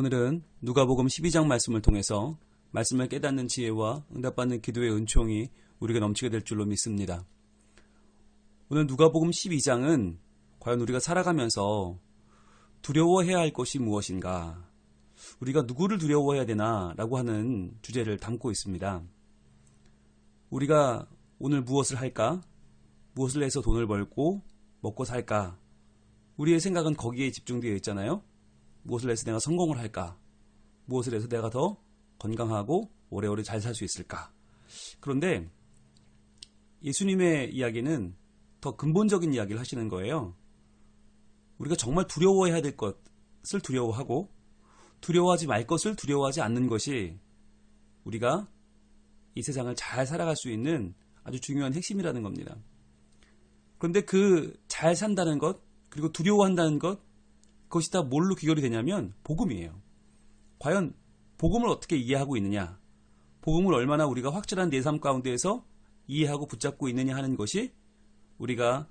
오늘은 누가복음 12장 말씀을 통해서 말씀을 깨닫는 지혜와 응답받는 기도의 은총이 우리가 넘치게 될 줄로 믿습니다. 오늘 누가복음 12장은 과연 우리가 살아가면서 두려워해야 할 것이 무엇인가, 우리가 누구를 두려워해야 되나 라고 하는 주제를 담고 있습니다. 우리가 오늘 무엇을 할까? 무엇을 해서 돈을 벌고 먹고 살까? 우리의 생각은 거기에 집중되어 있잖아요. 무엇을 해서 내가 성공을 할까? 무엇을 해서 내가 더 건강하고 오래오래 잘 살 수 있을까? 그런데 예수님의 이야기는 더 근본적인 이야기를 하시는 거예요. 우리가 정말 두려워해야 될 것을 두려워하고 두려워하지 말 것을 두려워하지 않는 것이 우리가 이 세상을 잘 살아갈 수 있는 아주 중요한 핵심이라는 겁니다. 그런데 그 잘 산다는 것, 그리고 두려워한다는 것, 그것이 다 뭘로 귀결이 되냐면 복음이에요. 과연 복음을 어떻게 이해하고 있느냐, 복음을 얼마나 우리가 확실한 내 삶 가운데에서 이해하고 붙잡고 있느냐 하는 것이 우리가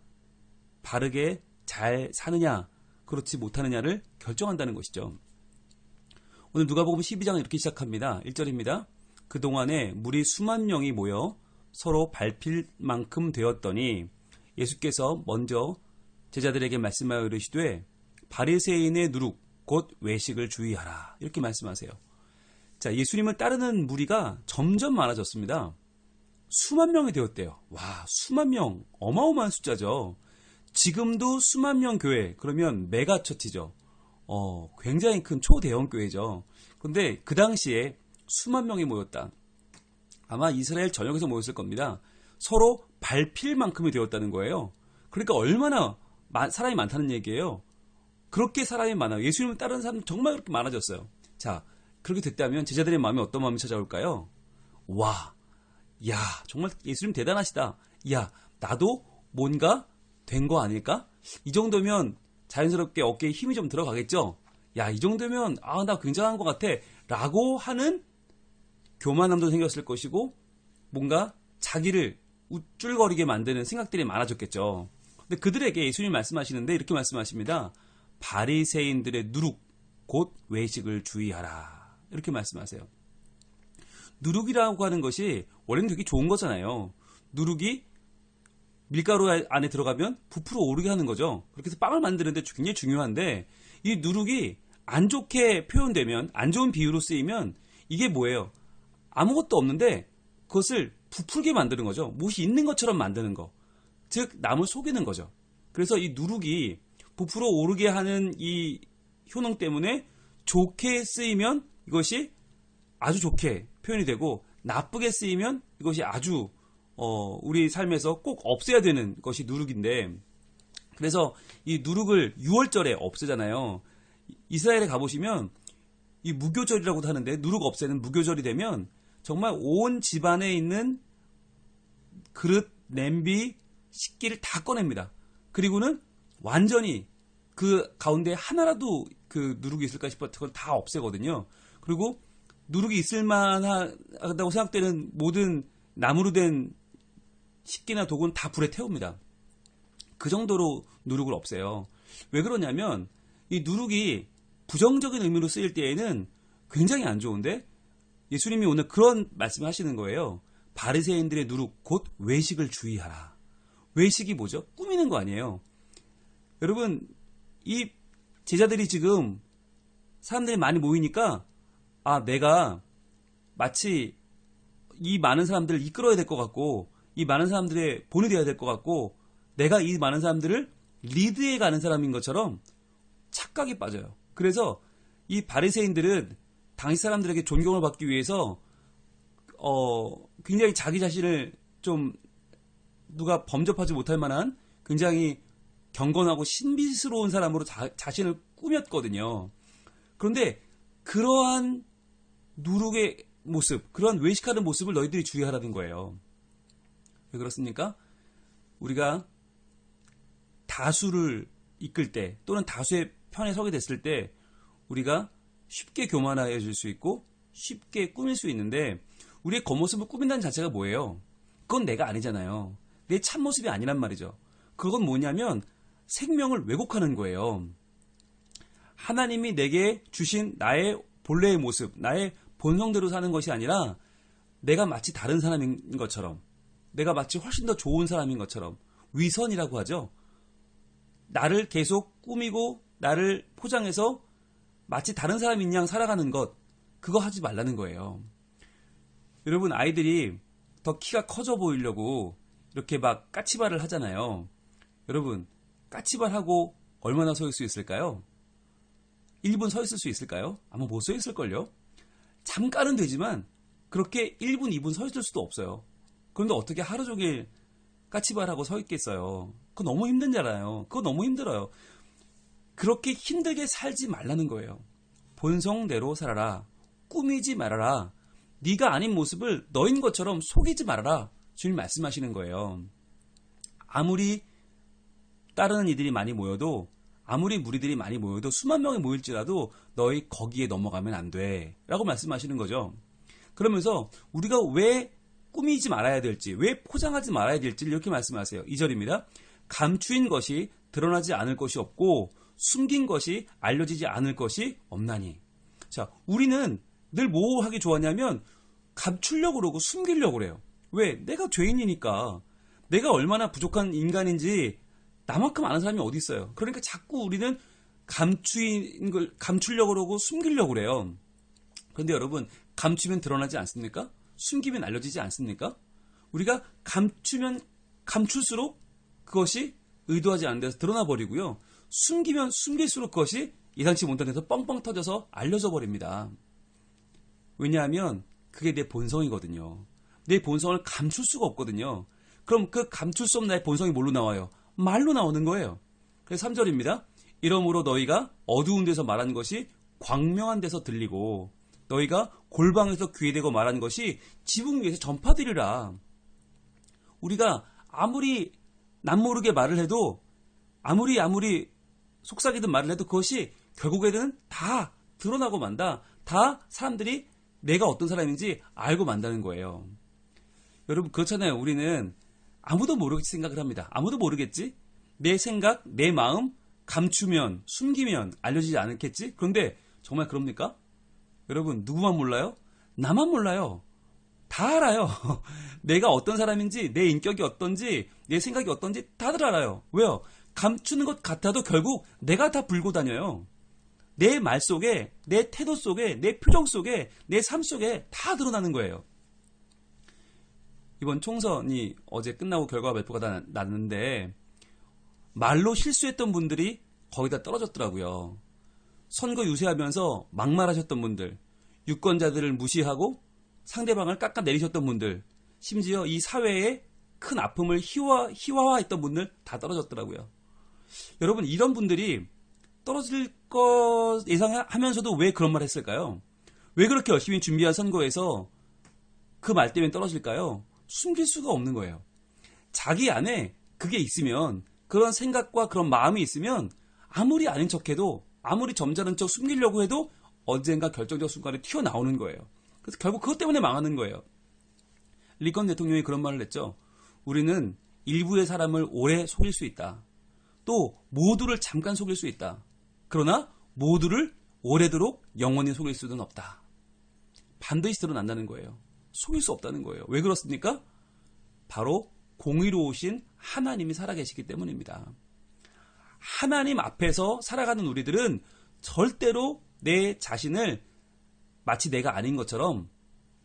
바르게 잘 사느냐 그렇지 못하느냐를 결정한다는 것이죠. 오늘 누가복음 12장은 이렇게 시작합니다. 1절입니다. 그동안에 무리 수만 명이 모여 서로 밟힐 만큼 되었더니 예수께서 먼저 제자들에게 말씀하여 이르시되 바리새인의 누룩 곧 외식을 주의하라, 이렇게 말씀하세요. 자, 예수님을 따르는 무리가 점점 많아졌습니다. 수만 명이 되었대요. 와, 수만 명, 어마어마한 숫자죠. 지금도 수만 명 교회, 그러면 메가처치죠. 굉장히 큰 초대형 교회죠. 그런데 그 당시에 수만 명이 모였다. 아마 이스라엘 전역에서 모였을 겁니다. 서로 밟힐 만큼이 되었다는 거예요. 그러니까 얼마나 사람이 많다는 얘기예요. 그렇게 사람이 많아요. 예수님을 따르는 사람 정말 그렇게 많아졌어요. 자, 그렇게 됐다면 제자들의 마음에 어떤 마음이 찾아올까요? 와, 야, 정말 예수님 대단하시다. 야, 나도 뭔가 된 거 아닐까? 이 정도면 자연스럽게 어깨에 힘이 좀 들어가겠죠? 야, 이 정도면 나 굉장한 것 같아 라고 하는 교만함도 생겼을 것이고, 뭔가 자기를 우쭐거리게 만드는 생각들이 많아졌겠죠. 근데 그들에게 예수님이 말씀하시는데 이렇게 말씀하십니다. 바리새인들의 누룩 곧 외식을 주의하라, 이렇게 말씀하세요. 누룩이라고 하는 것이 원래는 되게 좋은 거잖아요. 누룩이 밀가루 안에 들어가면 부풀어 오르게 하는 거죠. 그렇게 해서 빵을 만드는데 굉장히 중요한데, 이 누룩이 안 좋게 표현되면, 안 좋은 비유로 쓰이면 이게 뭐예요? 아무것도 없는데 그것을 부풀게 만드는 거죠. 무엇이 있는 것처럼 만드는 거, 즉 남을 속이는 거죠. 그래서 이 누룩이 부풀어 오르게 하는 이 효능 때문에 좋게 쓰이면 이것이 아주 좋게 표현이 되고, 나쁘게 쓰이면 이것이 아주 우리 삶에서 꼭 없애야 되는 것이 누룩인데, 그래서 이 누룩을 6월절에 없애잖아요. 이스라엘에 가보시면 이 무교절이라고도 하는데, 누룩 없애는 무교절이 되면 정말 온 집안에 있는 그릇, 냄비, 식기를 다 꺼냅니다. 그리고는 완전히 그 가운데 하나라도 그 누룩이 있을까 싶어서 그걸 다 없애거든요. 그리고 누룩이 있을 만하다고 생각되는 모든 나무로 된 식기나 도구는 다 불에 태웁니다. 그 정도로 누룩을 없애요. 왜 그러냐면 이 누룩이 부정적인 의미로 쓰일 때에는 굉장히 안 좋은데, 예수님이 오늘 그런 말씀을 하시는 거예요. 바리새인들의 누룩 곧 외식을 주의하라. 외식이 뭐죠? 꾸미는 거 아니에요. 여러분, 이 제자들이 지금 사람들이 많이 모이니까 내가 마치 이 많은 사람들을 이끌어야 될 것 같고, 이 많은 사람들의 본이 되어야 될 것 같고, 내가 이 많은 사람들을 리드해 가는 사람인 것처럼 착각이 빠져요. 그래서 이 바리새인들은 당시 사람들에게 존경을 받기 위해서 굉장히 자기 자신을 좀 누가 범접하지 못할 만한 굉장히 경건하고 신비스러운 사람으로 자신을 꾸몄거든요. 그런데 그러한 누룩의 모습, 그러한 외식하는 모습을 너희들이 주의하라는 거예요. 왜 그렇습니까? 우리가 다수를 이끌 때, 또는 다수의 편에 서게 됐을 때 우리가 쉽게 교만해질 수 있고 쉽게 꾸밀 수 있는데, 우리의 겉모습을 꾸민다는 자체가 뭐예요? 그건 내가 아니잖아요. 내 참모습이 아니란 말이죠. 그건 뭐냐면 생명을 왜곡하는 거예요. 하나님이 내게 주신 나의 본래의 모습, 나의 본성대로 사는 것이 아니라 내가 마치 다른 사람인 것처럼, 내가 마치 훨씬 더 좋은 사람인 것처럼, 위선이라고 하죠. 나를 계속 꾸미고 나를 포장해서 마치 다른 사람인 양 살아가는 것, 그거 하지 말라는 거예요. 여러분, 아이들이 더 키가 커져 보이려고 이렇게 막 까치발을 하잖아요. 여러분, 까치발하고 얼마나 서 있을 수 있을까요? 1분 서 있을 수 있을까요? 아마 못 서 있을걸요? 잠깐은 되지만 그렇게 1분, 2분 서 있을 수도 없어요. 그런데 어떻게 하루 종일 까치발하고 서 있겠어요? 그거 너무 힘들잖아요. 그거 너무 힘들어요. 그렇게 힘들게 살지 말라는 거예요. 본성대로 살아라. 꾸미지 말아라. 네가 아닌 모습을 너인 것처럼 속이지 말아라. 주님 말씀하시는 거예요. 아무리 따르는 이들이 많이 모여도, 아무리 무리들이 많이 모여도, 수만 명이 모일지라도 너희 거기에 넘어가면 안 돼 라고 말씀하시는 거죠. 그러면서 우리가 왜 꾸미지 말아야 될지, 왜 포장하지 말아야 될지 이렇게 말씀하세요. 2절입니다. 감추인 것이 드러나지 않을 것이 없고 숨긴 것이 알려지지 않을 것이 없나니. 자, 우리는 늘 뭐 하기 좋아하냐면 감추려고 그러고 숨기려고 그래요. 왜? 내가 죄인이니까. 내가 얼마나 부족한 인간인지 나만큼 아는 사람이 어디 있어요. 그러니까 자꾸 우리는 감추인 걸 감추려고 그러고 숨기려고 그래요. 그런데 여러분, 감추면 드러나지 않습니까? 숨기면 알려지지 않습니까? 우리가 감추면 감출수록 그것이 의도하지 않은 데서 드러나 버리고요. 숨기면 숨길수록 그것이 예상치 못한 데서 뻥뻥 터져서 알려져 버립니다. 왜냐하면 그게 내 본성이거든요. 내 본성을 감출 수가 없거든요. 그럼 그 감출 수 없는 나의 본성이 뭘로 나와요? 말로 나오는 거예요. 그래서 3절입니다. 이러므로 너희가 어두운 데서 말하는 것이 광명한 데서 들리고 너희가 골방에서 귀에 대고 말하는 것이 지붕 위에서 전파되리라. 우리가 아무리 남모르게 말을 해도, 아무리 속삭이든 말을 해도 그것이 결국에는 다 드러나고 만다. 다 사람들이 내가 어떤 사람인지 알고 만다는 거예요. 여러분, 그렇잖아요. 우리는 아무도 모르겠지 생각을 합니다. 아무도 모르겠지? 내 생각, 내 마음 감추면, 숨기면 알려지지 않겠지? 그런데 정말 그럽니까? 여러분, 누구만 몰라요? 나만 몰라요. 다 알아요. 내가 어떤 사람인지, 내 인격이 어떤지, 내 생각이 어떤지 다들 알아요. 왜요? 감추는 것 같아도 결국 내가 다 불고 다녀요. 내 말 속에, 내 태도 속에, 내 표정 속에, 내 삶 속에 다 드러나는 거예요. 이번 총선이 어제 끝나고 결과가 발표가 났는데 말로 실수했던 분들이 거의 다 떨어졌더라고요. 선거 유세하면서 막말하셨던 분들, 유권자들을 무시하고 상대방을 깎아내리셨던 분들, 심지어 이 사회에 큰 아픔을 희화화했던 분들 다 떨어졌더라고요. 여러분, 이런 분들이 떨어질 거 예상하면서도 왜 그런 말 했을까요? 왜 그렇게 열심히 준비한 선거에서 그 말 때문에 떨어질까요? 숨길 수가 없는 거예요. 자기 안에 그게 있으면, 그런 생각과 그런 마음이 있으면 아무리 아닌 척해도, 아무리 점잖은 척 숨기려고 해도 언젠가 결정적 순간에 튀어나오는 거예요. 그래서 결국 그것 때문에 망하는 거예요. 리컨 대통령이 그런 말을 했죠. 우리는 일부의 사람을 오래 속일 수 있다. 또 모두를 잠깐 속일 수 있다. 그러나 모두를 오래도록 영원히 속일 수는 없다. 반드시 드러난다는 거예요. 속일 수 없다는 거예요. 왜 그렇습니까? 바로 공의로우신 하나님이 살아계시기 때문입니다. 하나님 앞에서 살아가는 우리들은 절대로 내 자신을 마치 내가 아닌 것처럼,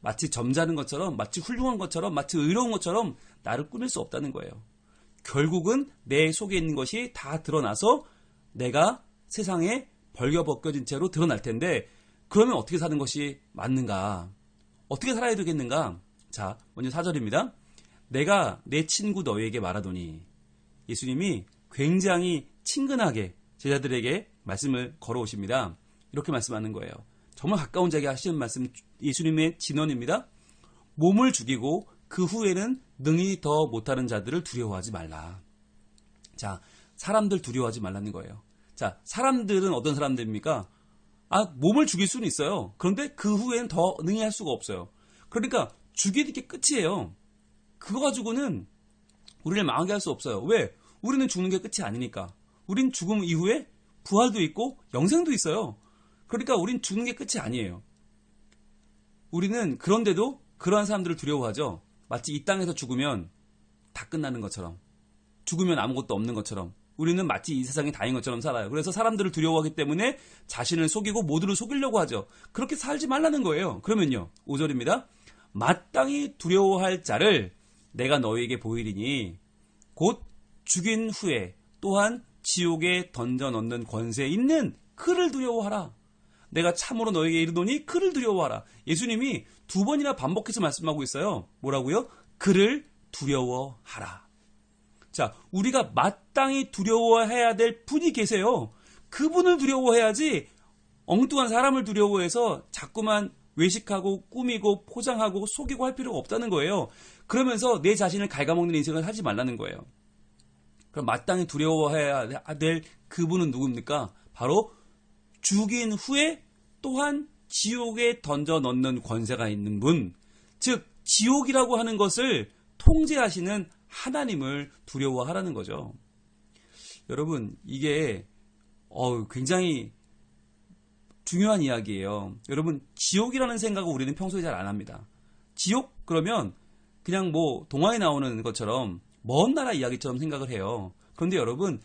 마치 점잖은 것처럼, 마치 훌륭한 것처럼, 마치 의로운 것처럼 나를 꾸밀 수 없다는 거예요. 결국은 내 속에 있는 것이 다 드러나서 내가 세상에 벌겨벗겨진 채로 드러날 텐데, 그러면 어떻게 사는 것이 맞는가? 어떻게 살아야 되겠는가? 자, 먼저 4절입니다. 내가 내 친구 너희에게 말하더니, 예수님이 굉장히 친근하게 제자들에게 말씀을 걸어오십니다. 이렇게 말씀하는 거예요. 정말 가까운 자에게 하시는 말씀, 예수님의 진언입니다. 몸을 죽이고 그 후에는 능히 더 못하는 자들을 두려워하지 말라. 자, 사람들 두려워하지 말라는 거예요. 자, 사람들은 어떤 사람들입니까? 몸을 죽일 수는 있어요. 그런데 그 후에는 더 능히 할 수가 없어요. 그러니까 죽이는 게 끝이에요. 그거 가지고는 우리를 망하게 할 수 없어요. 왜? 우리는 죽는 게 끝이 아니니까. 우린 죽음 이후에 부활도 있고 영생도 있어요. 그러니까 우린 죽는 게 끝이 아니에요. 우리는 그런데도 그러한 사람들을 두려워하죠. 마치 이 땅에서 죽으면 다 끝나는 것처럼, 죽으면 아무것도 없는 것처럼, 우리는 마치 이 세상이 다인 것처럼 살아요. 그래서 사람들을 두려워하기 때문에 자신을 속이고 모두를 속이려고 하죠. 그렇게 살지 말라는 거예요. 그러면요, 5절입니다. 마땅히 두려워할 자를 내가 너희에게 보이리니 곧 죽인 후에 또한 지옥에 던져 넣는 권세 있는 그를 두려워하라. 내가 참으로 너희에게 이르노니 그를 두려워하라. 예수님이 2번이나 반복해서 말씀하고 있어요. 뭐라고요? 그를 두려워하라. 자, 우리가 마땅히 두려워해야 될 분이 계세요. 그분을 두려워해야지 엉뚱한 사람을 두려워해서 자꾸만 외식하고 꾸미고 포장하고 속이고 할 필요가 없다는 거예요. 그러면서 내 자신을 갉아먹는 인생을 하지 말라는 거예요. 그럼 마땅히 두려워해야 될 그분은 누굽니까? 바로 죽인 후에 또한 지옥에 던져 넣는 권세가 있는 분, 즉 지옥이라고 하는 것을 통제하시는 하나님을 두려워하라는 거죠. 여러분, 이게 굉장히 중요한 이야기예요. 여러분, 지옥이라는 생각을 우리는 평소에 잘 안 합니다. 지옥? 그러면 그냥 뭐 동화에 나오는 것처럼 먼 나라 이야기처럼 생각을 해요. 그런데 여러분,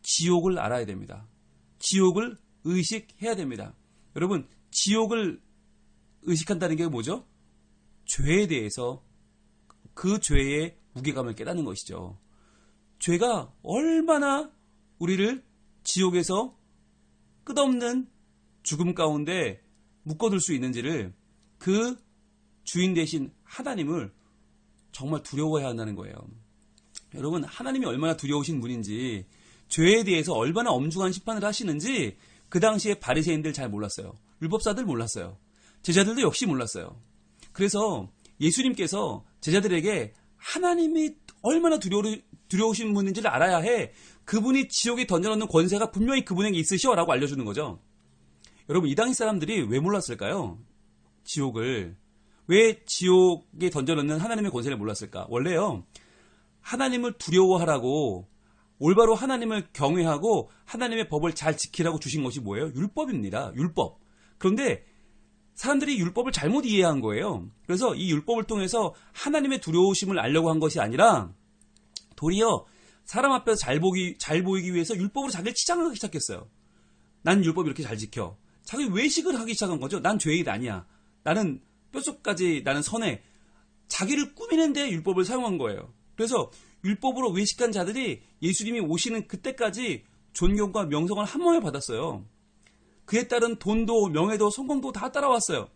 지옥을 알아야 됩니다. 지옥을 의식해야 됩니다. 여러분, 지옥을 의식한다는 게 뭐죠? 죄에 대해서 그 죄의 무게감을 깨닫는 것이죠. 죄가 얼마나 우리를 지옥에서 끝없는 죽음 가운데 묶어둘 수 있는지를 그 주인 되신 하나님을 정말 두려워해야 한다는 거예요. 여러분, 하나님이 얼마나 두려우신 분인지, 죄에 대해서 얼마나 엄중한 심판을 하시는지 그 당시에 바리새인들 잘 몰랐어요. 율법사들 몰랐어요. 제자들도 역시 몰랐어요. 그래서 예수님께서 제자들에게 하나님이 얼마나 두려우신 분인지를 알아야 해. 그분이 지옥에 던져놓는 권세가 분명히 그분에게 있으셔 라고 알려주는 거죠. 여러분, 이 당시 사람들이 왜 몰랐을까요? 지옥을. 왜 지옥에 던져놓는 하나님의 권세를 몰랐을까? 원래요, 하나님을 두려워하라고, 올바로 하나님을 경외하고 하나님의 법을 잘 지키라고 주신 것이 뭐예요? 율법입니다. 율법. 그런데 사람들이 율법을 잘못 이해한 거예요. 그래서 이 율법을 통해서 하나님의 두려우심을 알려고 한 것이 아니라 도리어 사람 앞에서 잘 보이기 위해서 율법으로 자기를 치장하기 시작했어요. 난 율법 이렇게 잘 지켜. 자기 외식을 하기 시작한 거죠. 난 죄인 아니야. 나는 뼛속까지 나는 선해. 자기를 꾸미는데 율법을 사용한 거예요. 그래서 율법으로 외식한 자들이 예수님이 오시는 그때까지 존경과 명성을 한 몸에 받았어요. 그에 따른 돈도 명예도 성공도 다 따라왔어요.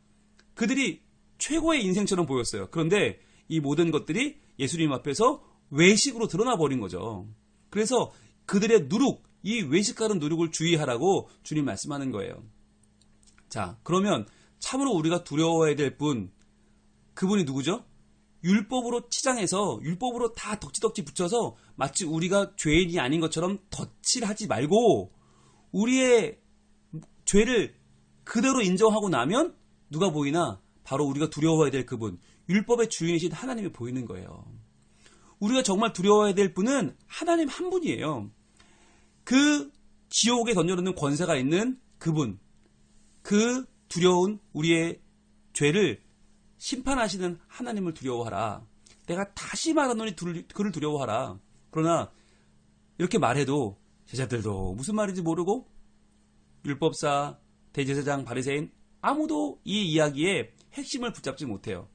그들이 최고의 인생처럼 보였어요. 그런데 이 모든 것들이 예수님 앞에서 외식으로 드러나 버린 거죠. 그래서 그들의 누룩, 이 외식하는 누룩을 주의하라고 주님 말씀하는 거예요. 자, 그러면 참으로 우리가 두려워해야 될 분, 그분이 누구죠? 율법으로 치장해서 율법으로 다 덕지덕지 붙여서 마치 우리가 죄인이 아닌 것처럼 덧칠하지 말고 우리의 죄를 그대로 인정하고 나면 누가 보이나? 바로 우리가 두려워해야 될 그분, 율법의 주인이신 하나님이 보이는 거예요. 우리가 정말 두려워해야 될 분은 하나님 한 분이에요. 그 지옥에 던져놓는 권세가 있는 그분, 그 두려운 우리의 죄를 심판하시는 하나님을 두려워하라. 내가 다시 말하노니 그를 두려워하라. 그러나 이렇게 말해도 제자들도 무슨 말인지 모르고 율법사, 대제사장, 바리새인 아무도 이 이야기의 핵심을 붙잡지 못해요.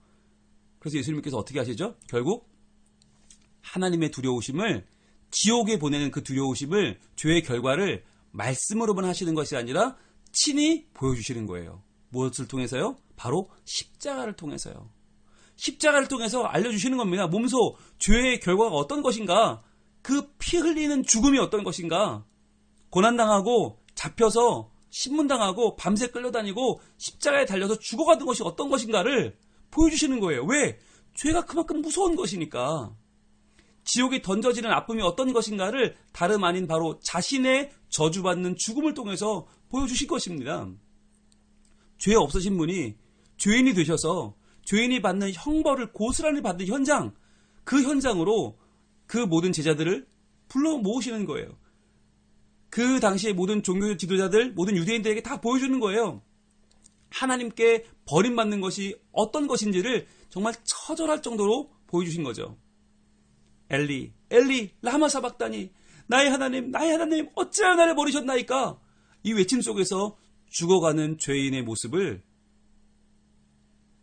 그래서 예수님께서 어떻게 하시죠? 결국 하나님의 두려우심을, 지옥에 보내는 그 두려우심을, 죄의 결과를 말씀으로만 하시는 것이 아니라 친히 보여주시는 거예요. 무엇을 통해서요? 바로 십자가를 통해서요. 십자가를 통해서 알려주시는 겁니다. 몸소 죄의 결과가 어떤 것인가? 그 피 흘리는 죽음이 어떤 것인가? 고난당하고 잡혀서 신문당하고 밤새 끌려다니고 십자가에 달려서 죽어가는 것이 어떤 것인가를 보여주시는 거예요. 왜? 죄가 그만큼 무서운 것이니까. 지옥에 던져지는 아픔이 어떤 것인가를 다름 아닌 바로 자신의 저주받는 죽음을 통해서 보여주실 것입니다. 죄 없으신 분이 죄인이 되셔서 죄인이 받는 형벌을 고스란히 받는 현장, 그 현장으로 그 모든 제자들을 불러 모으시는 거예요. 그 당시에 모든 종교 지도자들, 모든 유대인들에게 다 보여주는 거예요. 하나님께 버림받는 것이 어떤 것인지를 정말 처절할 정도로 보여주신 거죠. 엘리, 엘리, 라마 사박다니, 나의 하나님, 어찌하여 나를 버리셨나이까? 이 외침 속에서 죽어가는 죄인의 모습을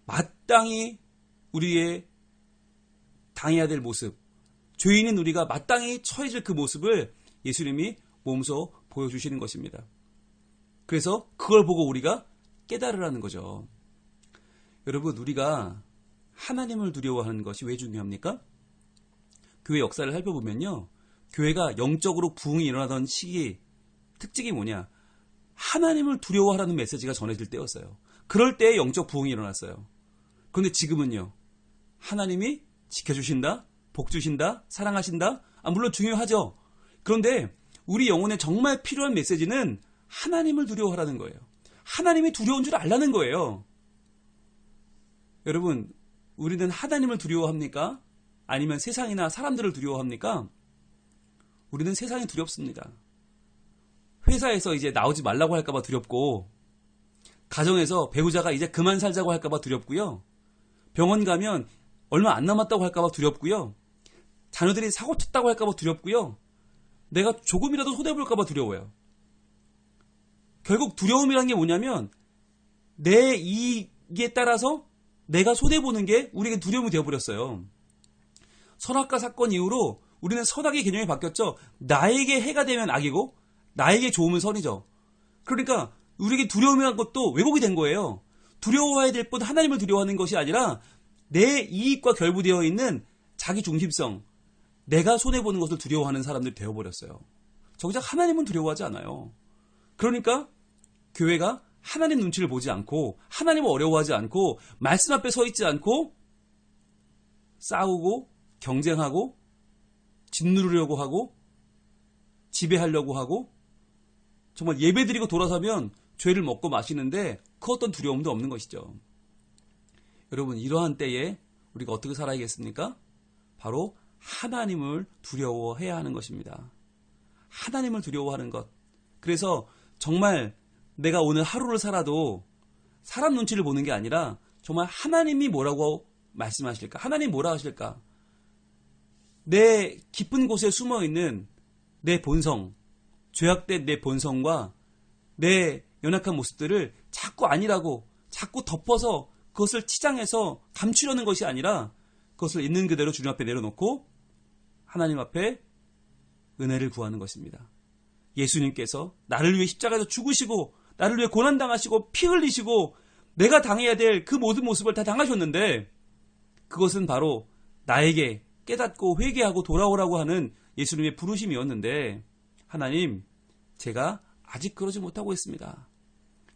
마땅히 우리의 당해야 될 모습, 죄인인 우리가 마땅히 처해질 그 모습을 예수님이 몸소 보여주시는 것입니다. 그래서 그걸 보고 우리가 깨달으라는 거죠. 여러분, 우리가 하나님을 두려워하는 것이 왜 중요합니까? 교회 역사를 살펴보면요, 교회가 영적으로 부흥이 일어나던 시기 특징이 뭐냐? 하나님을 두려워하라는 메시지가 전해질 때였어요. 그럴 때에 영적 부흥이 일어났어요. 그런데 지금은요, 하나님이 지켜주신다, 복주신다, 사랑하신다, 물론 중요하죠. 그런데 우리 영혼에 정말 필요한 메시지는 하나님을 두려워하라는 거예요. 하나님이 두려운 줄 알라는 거예요. 여러분, 우리는 하나님을 두려워합니까? 아니면 세상이나 사람들을 두려워합니까? 우리는 세상이 두렵습니다. 회사에서 이제 나오지 말라고 할까봐 두렵고, 가정에서 배우자가 이제 그만 살자고 할까봐 두렵고요. 병원 가면 얼마 안 남았다고 할까봐 두렵고요. 자녀들이 사고 쳤다고 할까봐 두렵고요. 내가 조금이라도 손해볼까봐 두려워요. 결국 두려움이란 게 뭐냐면 내 이익에 따라서 내가 손해보는 게 우리에게 두려움이 되어버렸어요. 선악과 사건 이후로 우리는 선악의 개념이 바뀌었죠. 나에게 해가 되면 악이고 나에게 좋으면 선이죠. 그러니까 우리에게 두려움이라는 것도 왜곡이 된 거예요. 두려워해야 될 뿐 하나님을 두려워하는 것이 아니라 내 이익과 결부되어 있는 자기 중심성, 내가 손해보는 것을 두려워하는 사람들이 되어버렸어요. 정작 하나님은 두려워하지 않아요. 그러니까 교회가 하나님 눈치를 보지 않고 하나님을 어려워하지 않고 말씀 앞에 서 있지 않고 싸우고 경쟁하고 짓누르려고 하고 지배하려고 하고 정말 예배드리고 돌아서면 죄를 먹고 마시는데 그 어떤 두려움도 없는 것이죠. 여러분, 이러한 때에 우리가 어떻게 살아야겠습니까? 바로 하나님을 두려워해야 하는 것입니다. 하나님을 두려워하는 것. 그래서 정말 내가 오늘 하루를 살아도 사람 눈치를 보는 게 아니라 정말 하나님이 뭐라고 말씀하실까? 하나님 뭐라 하실까? 내 깊은 곳에 숨어있는 내 본성, 죄악된 내 본성과 내 연약한 모습들을 자꾸 아니라고 자꾸 덮어서 그것을 치장해서 감추려는 것이 아니라 그것을 있는 그대로 주님 앞에 내려놓고 하나님 앞에 은혜를 구하는 것입니다. 예수님께서 나를 위해 십자가에서 죽으시고 나를 위해 고난당하시고 피 흘리시고 내가 당해야 될 그 모든 모습을 다 당하셨는데 그것은 바로 나에게 깨닫고 회개하고 돌아오라고 하는 예수님의 부르심이었는데 하나님, 제가 아직 그러지 못하고 있습니다.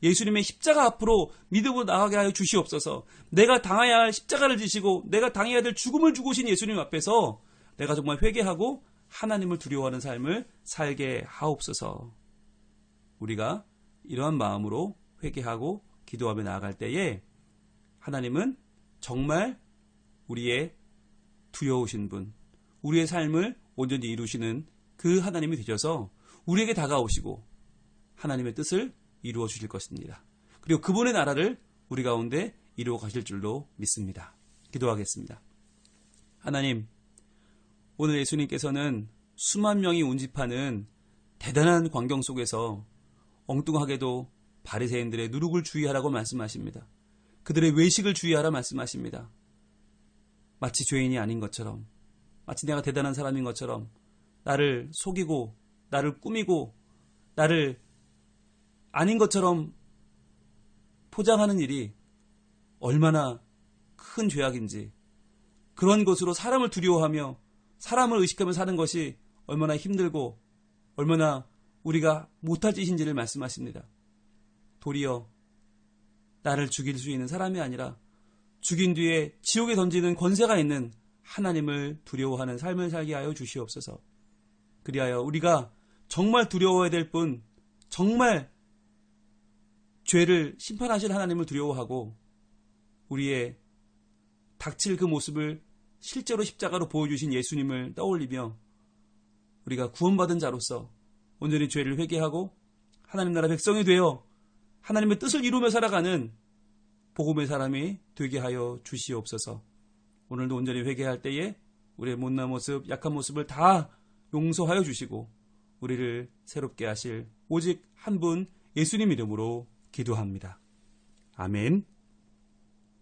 예수님의 십자가 앞으로 믿음으로 나가게 하여 주시옵소서. 내가 당해야 할 십자가를 지시고 내가 당해야 될 죽음을 죽으신 예수님 앞에서 내가 정말 회개하고 하나님을 두려워하는 삶을 살게 하옵소서. 우리가 이러한 마음으로 회개하고 기도하며 나아갈 때에 하나님은 정말 우리의 두려우신 분, 우리의 삶을 온전히 이루시는 그 하나님이 되셔서 우리에게 다가오시고 하나님의 뜻을 이루어 주실 것입니다. 그리고 그분의 나라를 우리 가운데 이루어 가실 줄로 믿습니다. 기도하겠습니다. 하나님, 오늘 예수님께서는 수만 명이 운집하는 대단한 광경 속에서 엉뚱하게도 바리새인들의 누룩을 주의하라고 말씀하십니다. 그들의 외식을 주의하라 말씀하십니다. 마치 죄인이 아닌 것처럼, 마치 내가 대단한 사람인 것처럼 나를 속이고 나를 꾸미고 나를 아닌 것처럼 포장하는 일이 얼마나 큰 죄악인지, 그런 것으로 사람을 두려워하며 사람을 의식하며 사는 것이 얼마나 힘들고 얼마나 우리가 못할 짓인지를 말씀하십니다. 도리어 나를 죽일 수 있는 사람이 아니라 죽인 뒤에 지옥에 던지는 권세가 있는 하나님을 두려워하는 삶을 살게 하여 주시옵소서. 그리하여 우리가 정말 두려워해야 될 뿐 정말 죄를 심판하실 하나님을 두려워하고 우리의 닥칠 그 모습을 실제로 십자가로 보여주신 예수님을 떠올리며 우리가 구원받은 자로서 온전히 죄를 회개하고 하나님 나라 백성이 되어 하나님의 뜻을 이루며 살아가는 복음의 사람이 되게 하여 주시옵소서. 오늘도 온전히 회개할 때에 우리의 못난 모습, 약한 모습을 다 용서하여 주시고 우리를 새롭게 하실 오직 한 분 예수님 이름으로 기도합니다. 아멘.